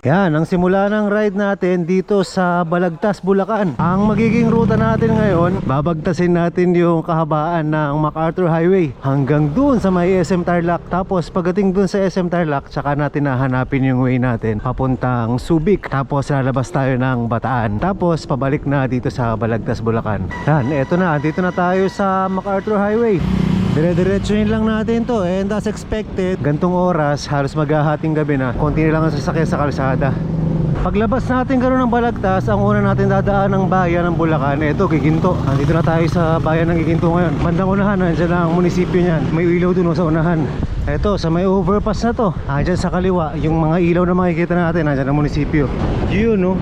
Yan, ang simula ng ride natin dito sa Balagtas, Bulacan. Ang magiging ruta natin ngayon, babagtasin natin yung kahabaan ng MacArthur Highway hanggang dun sa may SM Tarlac. Tapos pagdating dun sa SM Tarlac, tsaka natin nahanapin yung way natin papuntang Subic. Tapos lalabas tayo ng Bataan. Tapos pabalik na dito sa Balagtas, Bulacan. Yan, eto na, dito na tayo sa MacArthur Highway. Dire-diretsuhin lang natin to, and as expected, gantong oras, halos maghahating gabi na. Konti na lang ang sasakyan sa kalsada. Paglabas natin gano'n ng Balagtas, ang una natin dadaan ng bayan ng Bulacan. Ito, Giginto. Andito na tayo sa bayan ng Giginto ngayon. Bandang unahan, nandiyan ang munisipyo niyan. May ilaw dun sa unahan. Ito, sa may overpass na to, andyan sa kaliwa, yung mga ilaw na makikita natin, andyan ang munisipyo. Yun, no?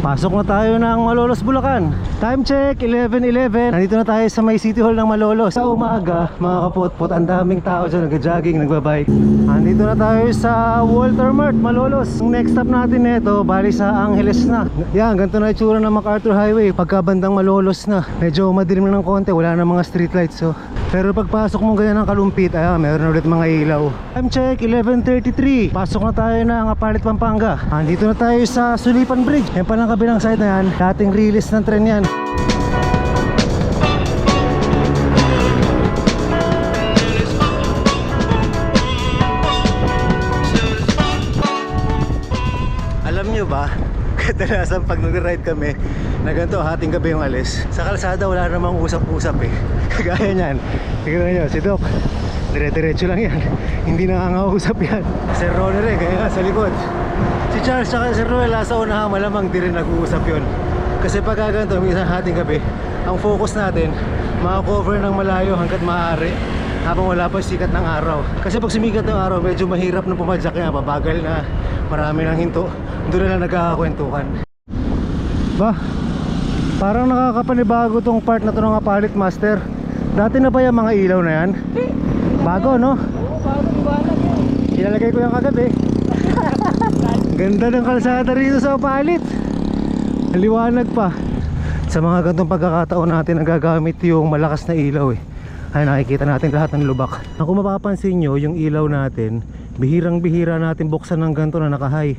Pasok na tayo ng Malolos, Bulacan. Time check, 11:11. Nandito na tayo sa may City Hall ng Malolos. Sa umaga, mga kaputput, ang daming tao dyan, nag-jogging, nagbabike. Nandito na tayo sa Walter Mart, Malolos. Ang next stop natin nito, bali sa Angeles na. Yan, ganito na itsura ng MacArthur Highway. Pagkabandang Malolos na, medyo madilim na ng konti, wala na mga street lights. So, pero pagpasok mo ganyan ng Kalumpit, ayan, meron ulit mga ilaw. Time check, 11:33. Pasok na tayo ng Apalit, Pampanga. Nandito na tayo sa Sulipan Bridge. Yan pa lang kabilang side na yan, dating release ng tren yan. Alam nyo ba, kadalasan pag nag-ride kami na ganito, hating gabi yung alis, sa kalsada wala namang usap-usap eh. Kagaya nyan, tignan nyo, si Doc, dire-diretso lang yan, hindi nangangausap yan. Sir Ronnie rin, kaya sa likod. Si Charles at si Ruel sa unahan, malamang di rin nag-uusap yun. Kasi pag ganito, minsan hating gabi, ang focus natin, makakover ng malayo hanggat maaari habang wala pa sikat ng araw. Kasi pag sumikat ng araw, medyo mahirap na pumadyak niya, babagal na, marami ng hinto, doon na lang nagkakakwentuhan. Ba, parang nakakapanibago tong part na to ng Apalit, Master. Dati na ba yung mga ilaw na yan? Bago, no? Oo, bago liwanag yan. Ilalagay ko yung kagabi. Ganda ng kalsada rito sa Apalit. Liwanag pa. Sa mga gantong pagkakataon natin nagagamit yung malakas na ilaw eh. Ay, nakikita natin lahat ng lubak. Kung mapapansin nyo, yung ilaw natin, bihirang bihira natin buksan ng ganto na naka-high.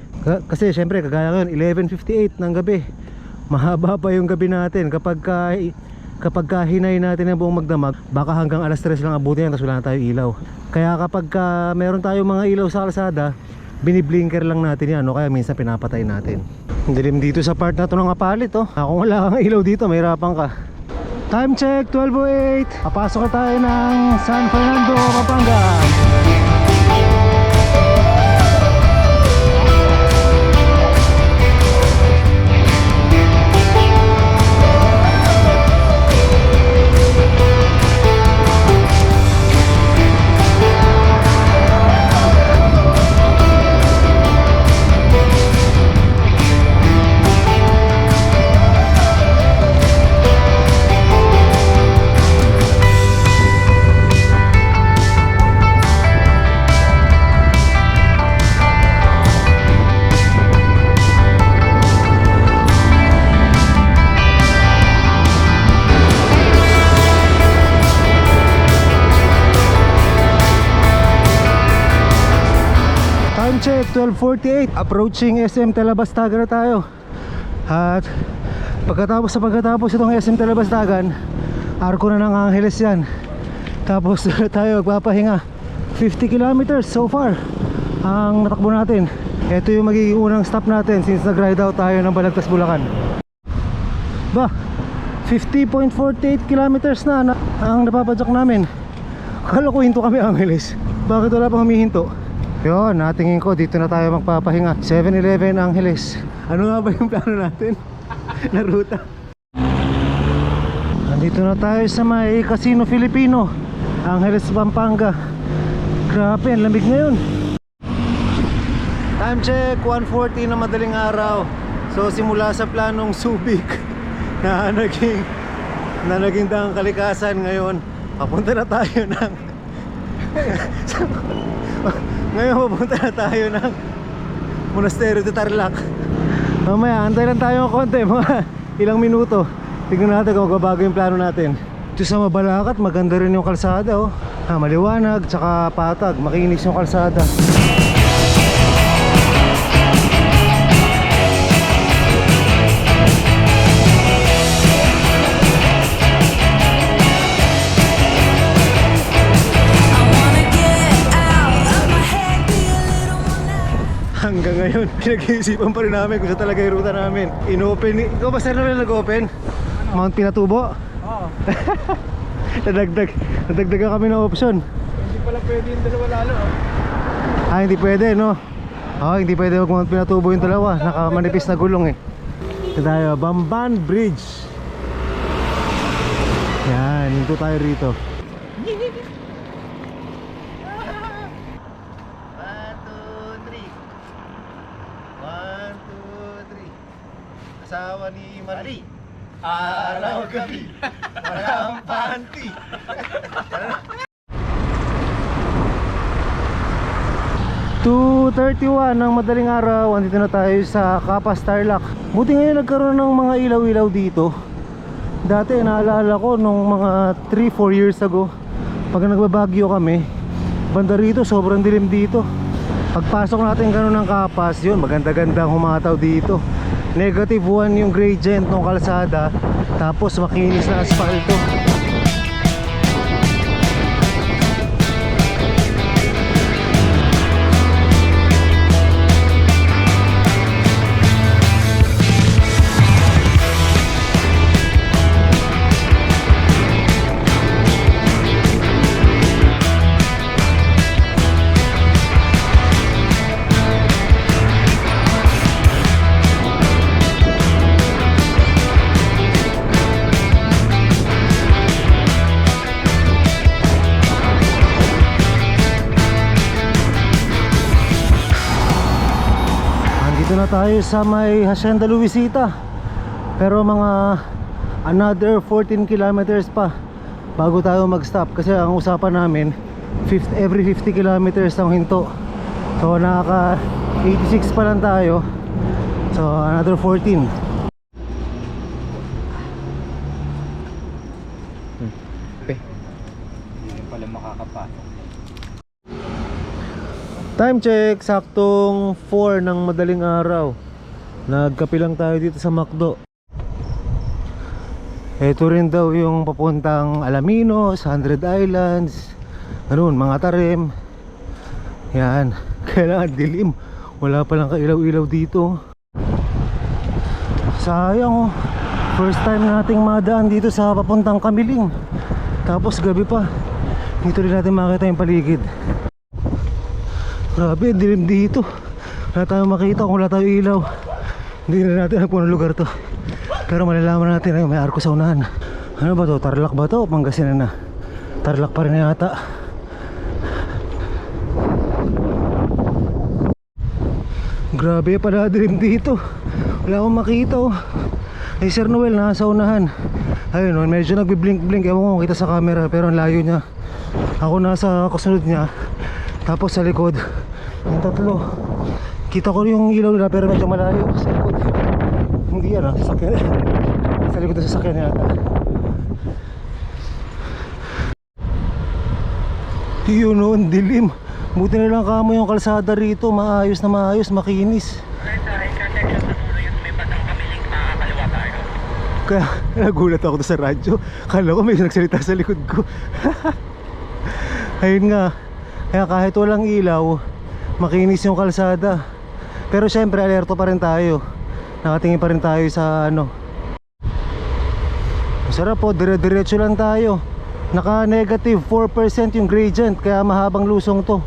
Kasi syempre kagaya ngayon 11:58 ng gabi. Mahaba pa yung gabi natin. Kapag hinay natin ang buong magdamag, baka hanggang alas 3 lang abutin yan, tapos wala na tayo ilaw. Kaya kapag meron tayong mga ilaw sa kalsada, biniblinker lang natin yan, o kaya minsan pinapatay natin. Dilim dito sa part na to ng Apalit, oh. Kung wala kang ilaw dito, mahirapan ka. Time check, 12:08. Papasok na tayo ng San Fernando, Pampanga. Time check, 12:48. Approaching SM Talabastagan na tayo. At pagkatapos itong SM Talabastagan, arko na ng Angeles yan. Tapos tayo magpapahinga. 50 kilometers so far ang natakbo natin. Ito yung magiging unang stop natin since nag-ride out tayo ng Balagtas, Bulacan. Ba, 50.48 kilometers na ang napapadyak namin. Akala ko hinto kami Angeles. Bakit wala pang humihinto? Yun, natingin ko dito na tayo magpapahinga. 7-Eleven Angeles. Ano nga ba yung plano natin na ruta? Nandito na tayo sa may Casino Filipino, Angeles, Pampanga. Grabe, ang lamig ngayon. Time check, 1:40 na madaling araw. So simula sa planong Subic na naging daang kalikasan, ngayon papunta na tayo ng ngayon papunta na tayo ng Monasterio de Tarlac. Mamaya antay lang tayo ng konti, mga ilang minuto. Tignan natin kung bago yung plano natin. Ito sa Mabalacat, maganda rin yung kalsada, oh. Maliwanag, tsaka patag, makinis yung kalsada. Hanggang ngayon, pinag-iisipan pa rin namin kung saan talaga yung ruta namin. In-open, ikaw ba sir na nag-open? Mount Pinatubo? Oo. Nadagdagan kami ng option. Hindi pala pwede yung dalawa lalo. Ah, hindi pwede, no? Hindi pwede wag Mount Pinatubo yung dalawa. Nakamanipis na gulong eh. Ito tayo, Bamban Bridge. Yan, hinto tayo rito. 1, 2, 3. Asawa ni Marie. Araw gabi. Walang panty. 2:31 ng madaling araw, andito na tayo sa Capas Tarlac. Buti ngayon nagkaroon ng mga ilaw-ilaw dito. Dati naalala ko nung mga 3-4 years ago, pag nagbabagyo kami, banda rito sobrang dilim dito. Pagpasok natin gano'n ng Capas, yun maganda-gandang humataw dito. -1 yung gradient ng kalsada, tapos makinis na asfalto. Dito na tayo sa may Hacienda Luisita. Pero mga another 14 kilometers pa bago tayo mag-stop. Kasi ang usapan namin every 50 kilometers ang hinto. So nakaka 86 pa lang tayo. So another 14. Hindi pala makakapasok. Time check, saktong 4 ng madaling araw. Nagkape lang tayo dito sa McDo. Ito rin daw yung papuntang Alaminos, 100 Islands, ganun, mga tarim. Yan, kailangan dilim. Wala palang kailaw-ilaw dito. Sayang oh, first time nating madaan dito sa papuntang Kamiling. Tapos gabi pa, dito rin natin makita yung paligid. Grabe, dilim dito. Wala tayong makita kung wala tayong ilaw. Hindi na natin alam kung anong lugar to. Pero malalaman natin ay may arko sa unahan. Ano ba to? Tarlac ba to? O Pangasinan na? Tarlac pa rin yata. Grabe pala, dilim dito. Wala akong makita oh. Eh Sir Noel nasa unahan. Ayun oh, medyo nagbi-blink-blink. Ewan ko kita sa camera pero ang layo niya. Ako nasa kasunod niya. Tapos sa likod, yung tatlo. Kita ko yung ilaw nila pero medyo malayo sa likod. Hindi yan sasakyan. Sa likod na sasakyan yata. Yun o, dilim. Buti na lang kamo yung kalsada rito. Maayos na maayos, makinis. Kaya nagulat ako sa radyo. Kala ko may nagsalita sa likod ko. Ayun nga. Kaya kahit walang ilaw, makinis yung kalsada. Pero syempre alerto pa rin tayo. Nakatingin pa rin tayo sa ano. Masarap po, dire-diretso lang tayo. Naka -4% yung gradient, kaya mahabang lusong to.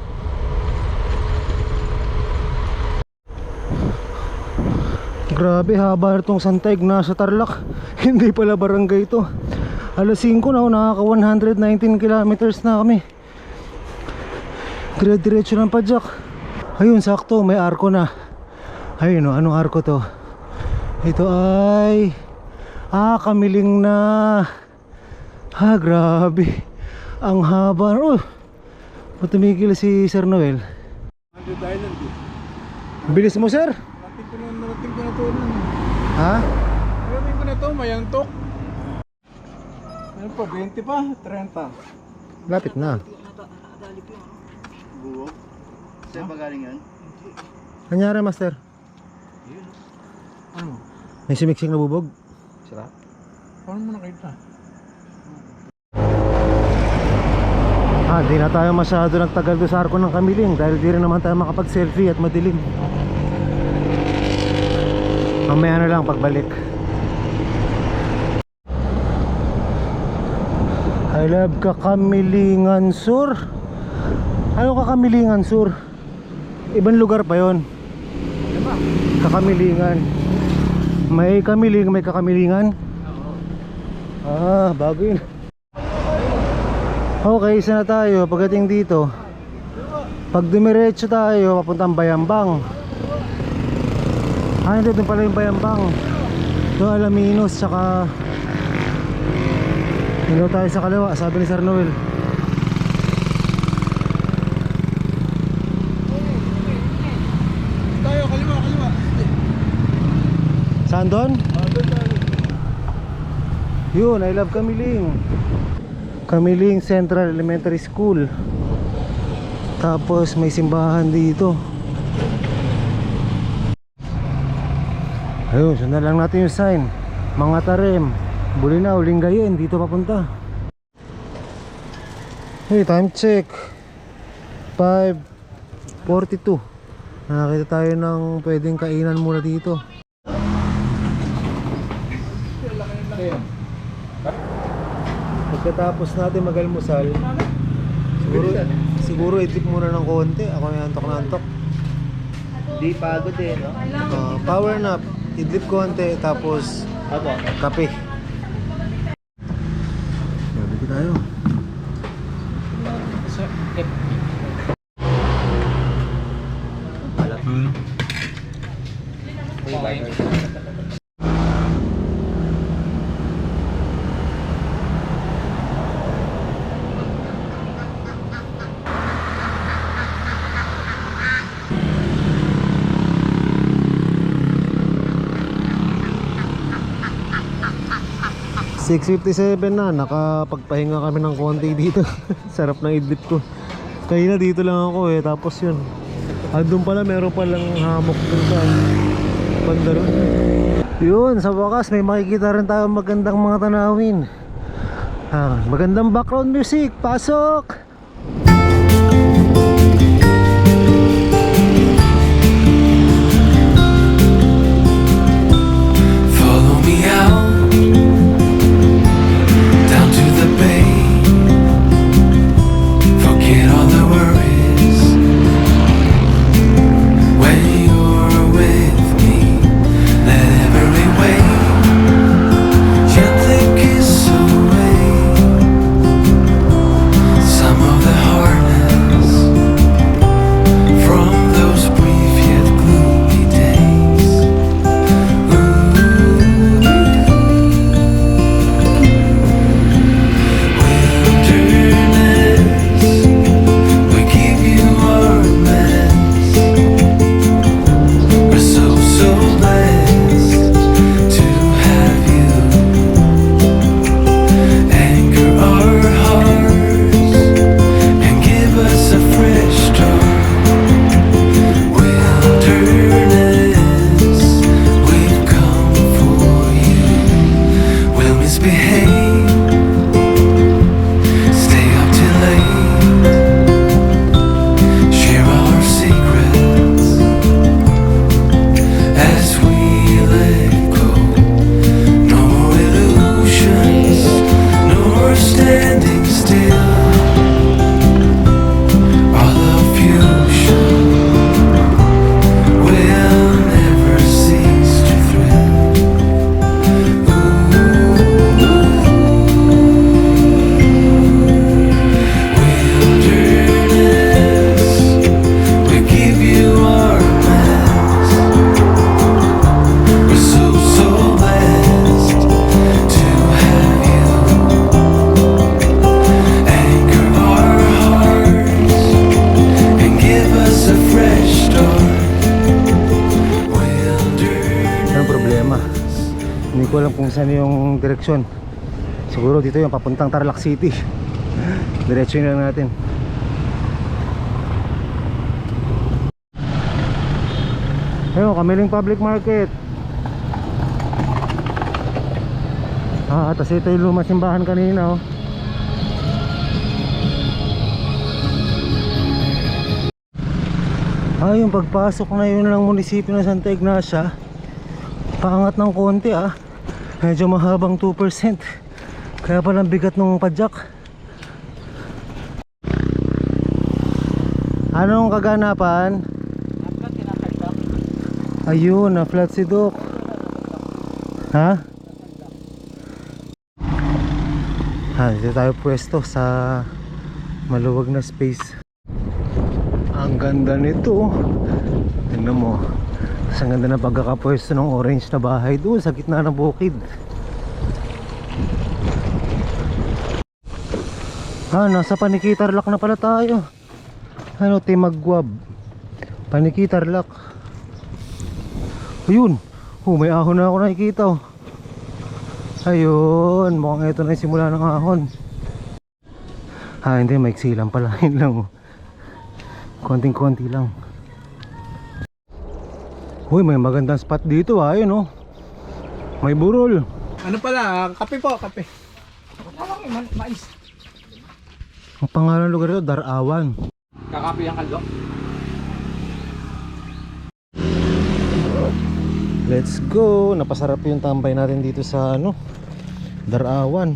Grabe, haba itong Santaig na sa Tarlac. Hindi pala barangay to. Alas 5 na, nakaka 119 kilometers na kami. Dire-diretso ng padyak. Ayun, sakto, may arko na. Ayun o, anong arko to? Ito ay Kamiling na. Grabe. Ang haba. Oh, tumigil si Sir Noel. 100 Island eh. Bilis mo sir. Narating ko na to. Ha? Narating ko na to, mayantok. Ano pa, 20 pa? 30. Lapit na. Buwok? Saan ba galing yan? Nangyari master? Ano? May sumiksik na bubog? Sira? Paano mo nakita? Di na tayo masyado nagtagal doon sa arko ng Kamiling dahil di rin naman tayo makapag-selfie at madilim. Mamaya na lang pagbalik. I love Kakamilingan Sur. Ano Kakamilingan Sur? Ibang lugar pa yon. Kakamilingan. May kamiling, may Kakamilingan. Ah, bago yun. Okay, isa na tayo. Pagdating dito, pag dumiretso tayo papuntang Bayambang. Ah, hindi, doon pala yung Bayambang. Doon Alaminos, tsaka hindi tayo sa kaliwa, sabi ni Sir Noel. Tayo, kaliwa. Saan doon? Doon tayo. Yun, I love Kamiling. Kamiling Central Elementary School. Tapos may simbahan dito. Ayun, sundan lang natin yung sign. Mga Tarem, Bulinaw, Lingayen, dito papunta. Hey, time check 5:42. Nakakita tayo ng pwedeng kainan muna dito. Pagkatapos natin mag-almusal, siguro idlip muna ng konti. Ako may antok na antok. Di pagod eh, no? Power nap, idlip konti, tapos Opo. kape. Balik tayo. $6.57 na, nakapagpahinga kami ng konti dito. Sarap ng idlip ko. Kanina dito lang ako eh, tapos yun. Doon pala, meron palang hammock dun sa banda ron. Yun, sa wakas may makikita rin tayo magandang mga tanawin. Magandang background music, pasok! Follow me out down to the bay. Forget all the worries. When you're with me, let every wave gently kiss away some of the hardness from those brief yet gloomy days. Wilderness, we give you our mess. We're so blessed to have you anchor our hearts and give us a fresh start. Wilderness, we've come for you. We'll misbehave, stay up till late, share our secrets as we let go. No more illusions, no more standing still. Our love fusion will never cease to thrill. Wilderness, we give you our best. We're so blessed to have you anchor our hearts and give us a fresh start. Anong problema? Hindi ko alam kung saan yung direksyon. Siguro dito yung papuntang Tarlac City. Diretso lang natin. Ayun, Kamiling Public Market. Tapos ito yung lumang simbahan kanina, oh. Yung pagpasok na yun ng munisipyo ng Santa Ignacia, Paangat ng konti ah. Medyo mahabang 2%. Kaya palang bigat nung padjak. Anong kaganapan? Ayun, na-flat si Doc. Ha? Dito tayo pwesto sa maluwag na space. Ang ganda nito. Tingnan mo. Ang ganda na pagkakapwesto ng orange na bahay doon sa gitna ng bukid. Nasa Panikitarlac na pala tayo. Timagwab, Panikitarlac. Ayun. May ahon na ako nakikita. Ayun, mukhang ito na yung simula ng ahon. Hindi, maiksi lang pala. Yun lang. Konting-konti lang. May magandang spot dito ayun may burol. Ano pala, kape po, kape. Mais. Ang pangalan ng lugar ito, Darawan. Kakape ang kaldo. Let's go. Napasarap yung tambay natin dito sa Darawan.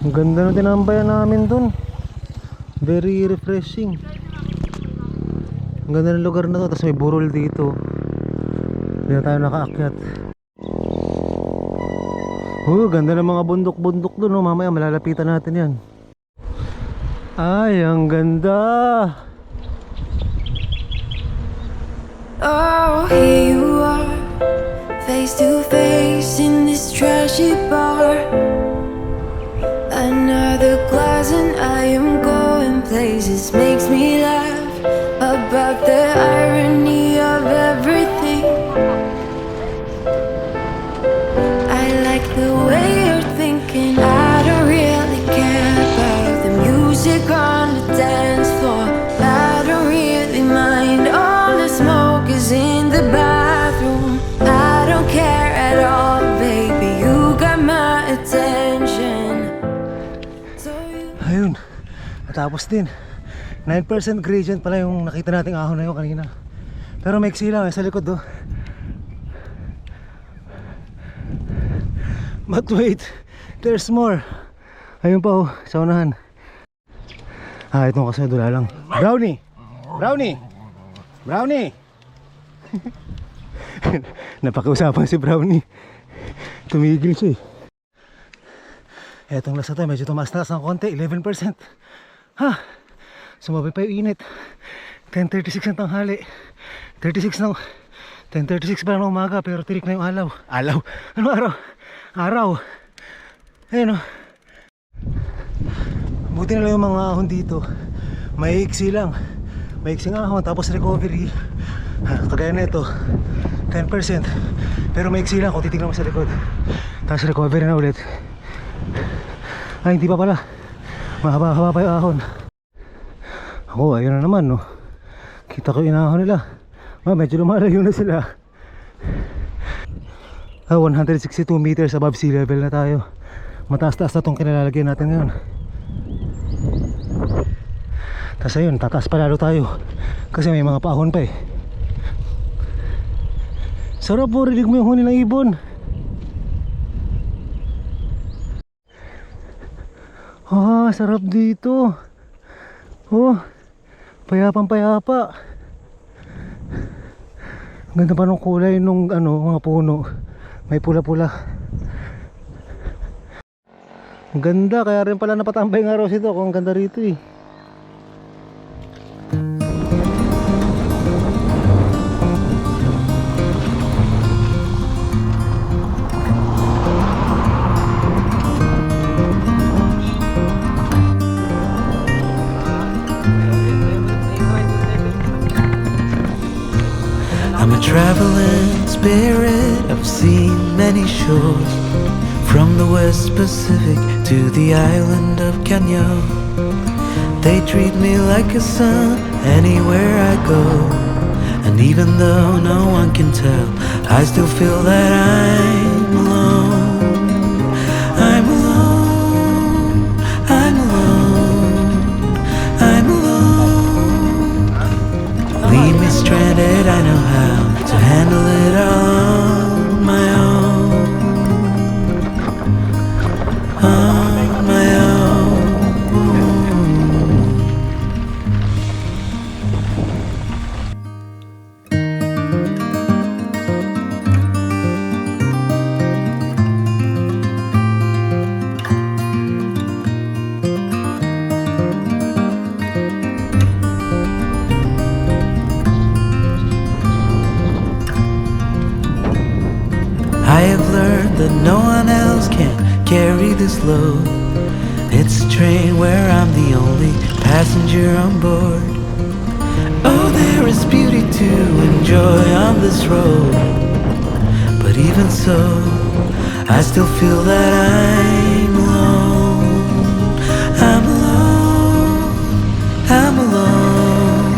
Ang ganda ng tinambayan namin dun. Very refreshing. Ang ganda ng lugar na to. Tapos may burol dito. Hindi na tayo nakaakyat. Ganda ng mga bundok-bundok dun mamaya malalapitan natin yan. Ay, ang ganda. Oh, here you are, face to face in this trashy bar. Another glass and I am going places. Makes me laugh about the irony of everything. I like the way you're thinking. I don't really care about the music on the dance floor. I don't really mind all the smoke is in the bathroom. I don't care at all, baby. You got my attention. Ayun, natapos din. 9% gradient pala yung nakita nating ahon na yun kanina. Pero may iksi lang sa likod But wait, there's more. Ayun pa sa unahan. Itong kasadula lang. Brownie! Brownie! Brownie! Napakiusapan si Brownie. Tumigil siya Etong lasa to, medyo tumaas-taas ng konti, 11%. Sumabay pa yung init. 10:36 ng tanghali. 10:36 pa lang ng umaga, pero tirik na yung alaw. Alaw? Ano araw? Araw. Ayun Buti na lang yung mga ahon dito. May iksi lang. May iksing ahon, tapos recovery. Kagaya na ito, 10%. Pero may iksi lang kung titignan mo sa likod. Tapos recovery na ulit. Ay, hindi pa pala. Mahaba-haba pa yung ahon. Ayun na naman Kita ko yung ahon nila. Medyo lumalayo na sila. 162 meters above sea level na tayo. Mataas-taas na itong kinalalagyan natin ngayon. Tapos ayun, tataas pa lalo tayo. Kasi may mga paahon pa Sarap po, rinig mo yung huni ng ibon. Sarap dito. Payapang payapa. Ganda pa ng kulay nung mga puno. May pula-pula. Ang ganda, kaya rin pala napatambay nga raw ito kung ang ganda rito I'm a traveling spirit, I've seen many shores, from the West Pacific to the island of Kenya. They treat me like a son anywhere I go, and even though no one can tell, I still feel that I'm alone. I'm alone, I'm alone, I'm alone. Leave me stranded, I know how to handle that no one else can carry this load. It's a train where I'm the only passenger on board. Oh, there is beauty to enjoy on this road, but even so, I still feel that I'm alone. I'm alone. I'm alone.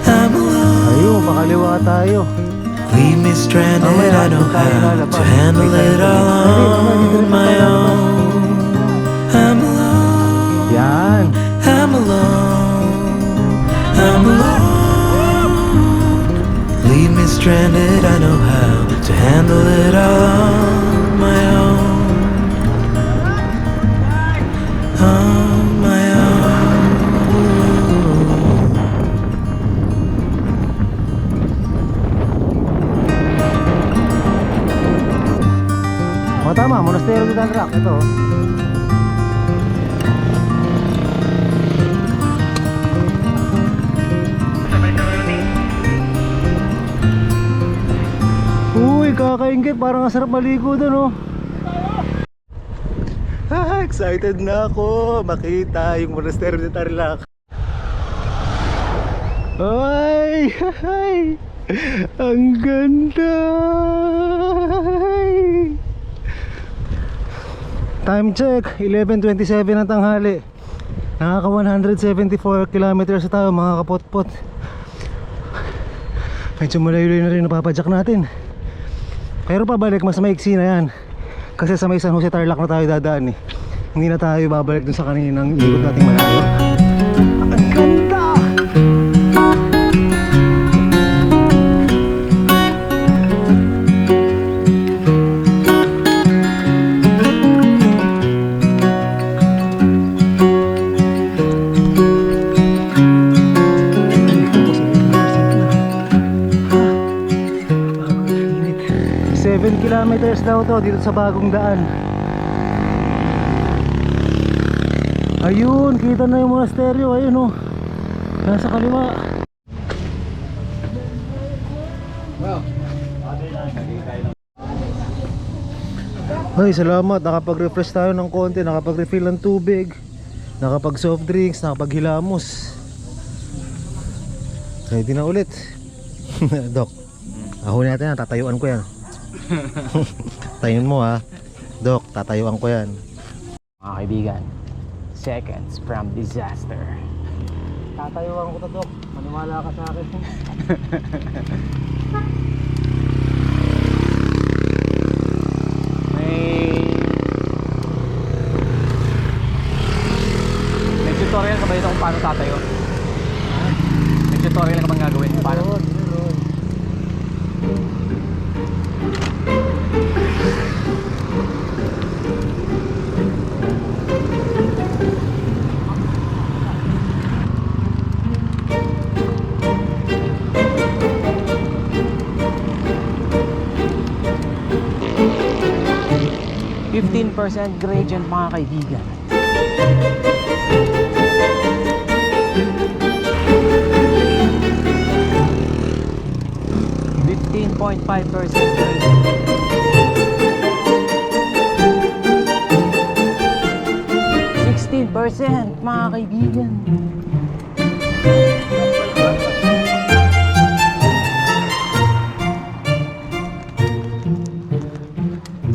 I'm alone. Ayun, pakaliwa tayo. Leave me stranded, I know how to handle it all on my own. I'm alone. Yan. I'm alone. I'm alone. Leave me stranded, I know how to handle it all on my own. On my own. O tama, Monasterio de Tarlac. Ito. Uy, kakaingit. Parang ang sarap maligo doon, oh. Excited na ako makita yung Monasterio de Tarlac. Ay, ay, ang ganda. Ay. Time check, 11:27 ng tanghali. Nakaka 174 kilometers na tayo mga kapotpot. Medyo malayo na rin napapadyak natin. Pero pabalik mas maiksi na yan. Kasi sa may San Jose Tarlac na tayo dadaan eh. Hindi na tayo babalik dun sa kaninang ikot nating malayo. Ang ganda! Kilometers daw to dito sa bagong daan. Ayun, kita na yung monasteryo. Ayun, oh, nasa kaliwa. Ay, salamat, nakapag-refresh tayo ng konti, nakapag-refill ng tubig, nakapag soft drinks, nakapaghilamos. Ready na ulit. Dok, ahon natin yan, tatayuan ko yan. Tayin mo ha, Dok, tatayuan ko yan. Mga kaibigan, seconds from disaster. Tatayuan ko to, Dok, maniwala ka sa akin. May tutorial ka ba dito kung paano tatayo? May tutorial ka bang gagawin kung paano? Meron. 15% gradient mga kaibigan. .5% gradient. 16% mga kaibigan.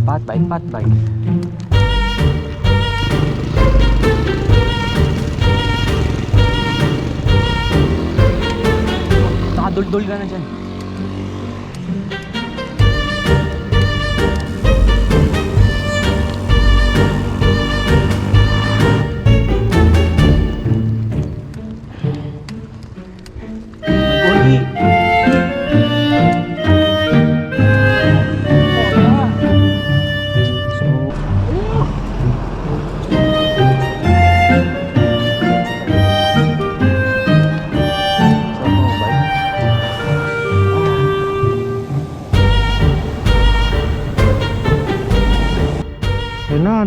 Patbike. Nakaduldul ka na dyan.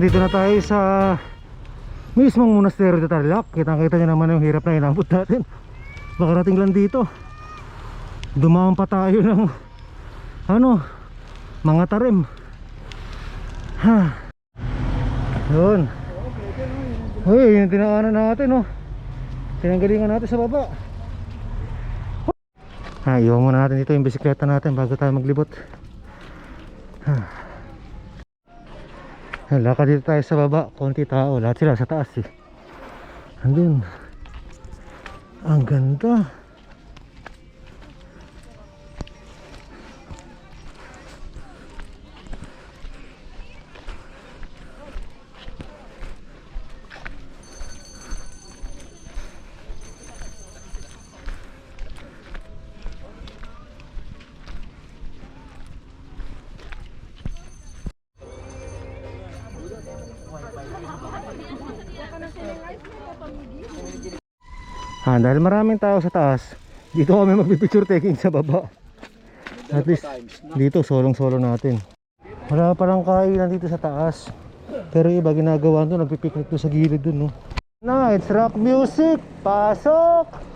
Dito na tayo sa mismong Monasterio de Tarlac. Kitang-kita nyo naman yung hirap na inabot natin. Makarating lang dito. Dumaan pa tayo ng mga tarim. Yun. Uy, yung tinaanan natin, oh. Tinanggalingan natin sa baba. Iwan muna natin dito yung bisikleta natin bago tayo maglibot. Lakad dito tayo sa baba. Konti tao. Lahat sila sa taas eh. Andun. Ang ganda. Dahil maraming tao sa taas, dito kami magpipicture taking sa baba. At least dito solong-solo natin. Wala parang kainan dito sa taas. Pero iba ginagawa doon, nagpipiknik doon sa gilid doon, no. It's rock music. Pasok!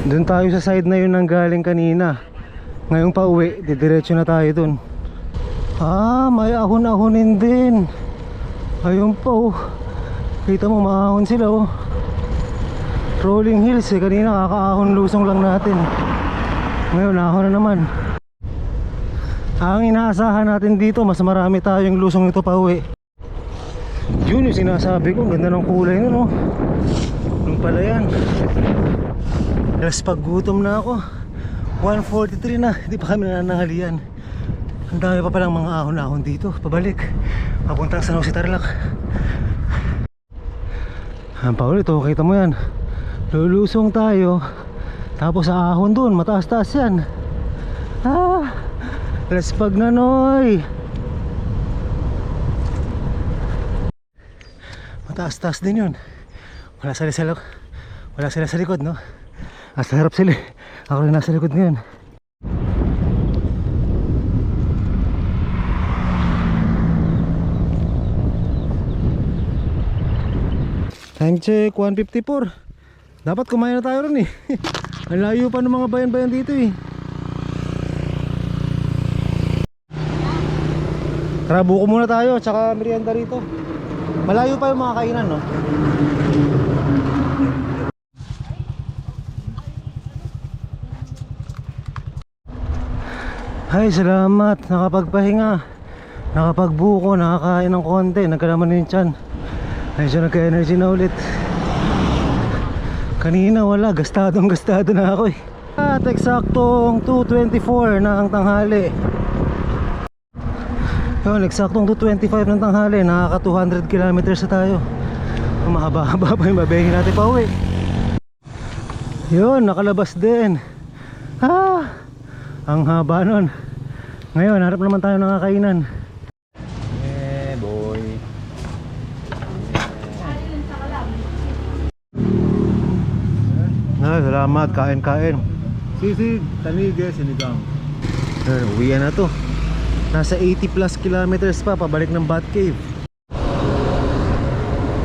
Doon tayo sa side na yun nang galing kanina. Ngayong pauwi, didiretso na tayo dun. May ahon-ahonin din. Ayun pa, oh. Kita mo, maahon sila, oh. Rolling hills eh. Kanina kakaahon lusong lang natin. Ngayon, ahon na naman. Ang inaasahan natin dito, mas marami tayong lusong ito pauwi. Yun yung sinasabi ko. Ganda ng kulay nun, oh. Yung pala yan. Tapos pag gutom na ako, 1:43 na, hindi pa kami nananghalian. Ang dami pa palang mga ahon-ahon dito, pabalik papuntang San Jose Tarlac. Paul, ito kita mo yan, lulusong tayo, tapos sa ahon dun, mataas-taas yan. Let's pag nanoy, mataas-taas din yun. Wala sila sa likod, no? Nasa harap sila. Ako rin nasa likod ngayon. Time check 1:54. Dapat kumain na tayo rin eh. Ang layo pa ng mga bayan-bayan dito eh. Tara, buko muna tayo. Tsaka merienda rito. Malayo pa yung mga kainan, no? Ay, salamat. Nakapagpahinga. Nakapagbuko. Nakakain ng konti. Nagkalaman yung tiyan. Ay, siya nagka-energy na ulit. Kanina wala. Gastado na ako eh. At eksaktong 2:24 na ang tanghali. Yun, eksaktong 2:25 ng tanghali. Nakaka 200 kilometers na tayo. Mahaba-haba pa yung babengin natin pa uwi. Yun, nakalabas din. Ang haba nun. Ngayon, harap naman tayo ng kakainan. Boy. Salamat, kain-kain. Sisig, tanige, sinigang. Uwian na to. Nasa 80 plus kilometers pa pabalik ng Bat Cave.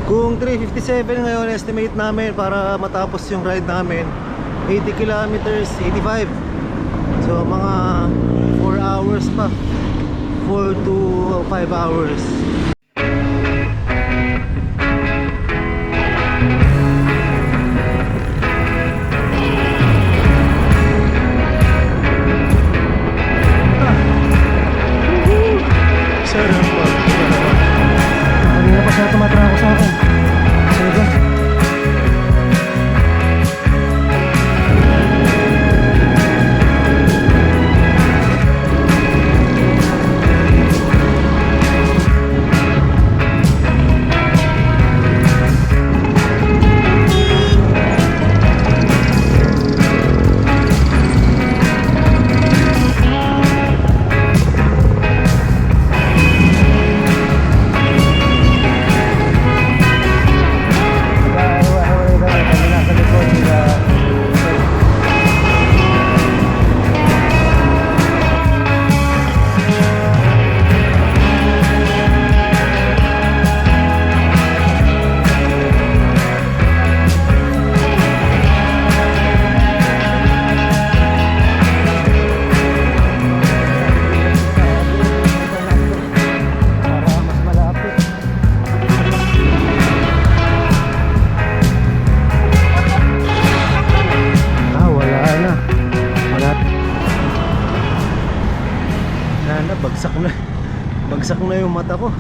Kung 357 ngayon estimate namin para matapos yung ride namin, 80 kilometers, 85. So mga 4 hours pa, 4 to 5 hours. Wala na, bagsak na yung mata ko.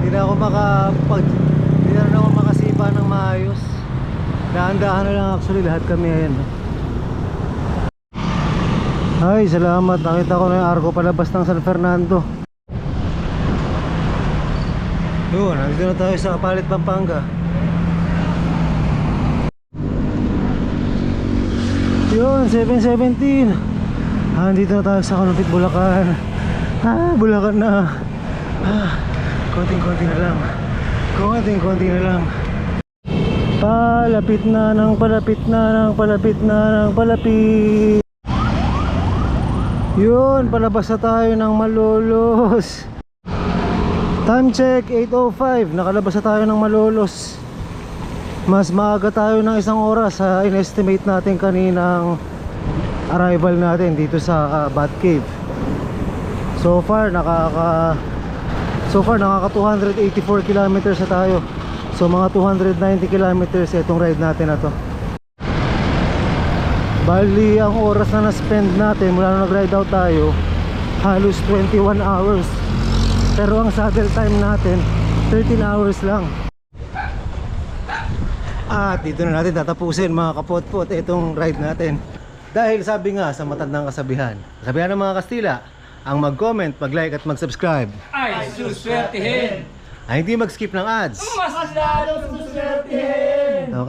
Hindi na ako makasipa ng maayos. Dahan-dahan na lang actually lahat kami ayan. Ay, salamat. Nakita ko na yung arko palabas ng San Fernando. Yun, nandito na tayo sa Palit, Pampanga. Yun, 7:17. Nandito na tayo sa Kalumpit, Bulacan. Bulacan na. Konting-konti na lang. Konting-konti na lang. Palapit na ng palapit na ng palapit na ng palapit. Yun, palabas na tayo ng Malolos. Time check, 8:05. Nakalabas na tayo ng Malolos. Mas maaga tayo ng 1 oras sa in-estimate natin kaninang arrival natin dito sa Bat Cave. So far nakaka 284 kilometers na tayo. So mga 290 kilometers itong ride natin na to. Bali ang oras na na-spend natin mula nung nag-ride out tayo, halos 21 hours. Pero ang saddle time natin 13 hours lang. At dito na natin tatapusin mga kapot-pot itong ride natin. Dahil sabi nga sa matandang kasabihan ng mga Kastila, ang mag-comment, mag-like at mag-subscribe Ay, suswertihin! ay hindi mag-skip ng ads. Mas lalong suswertihin!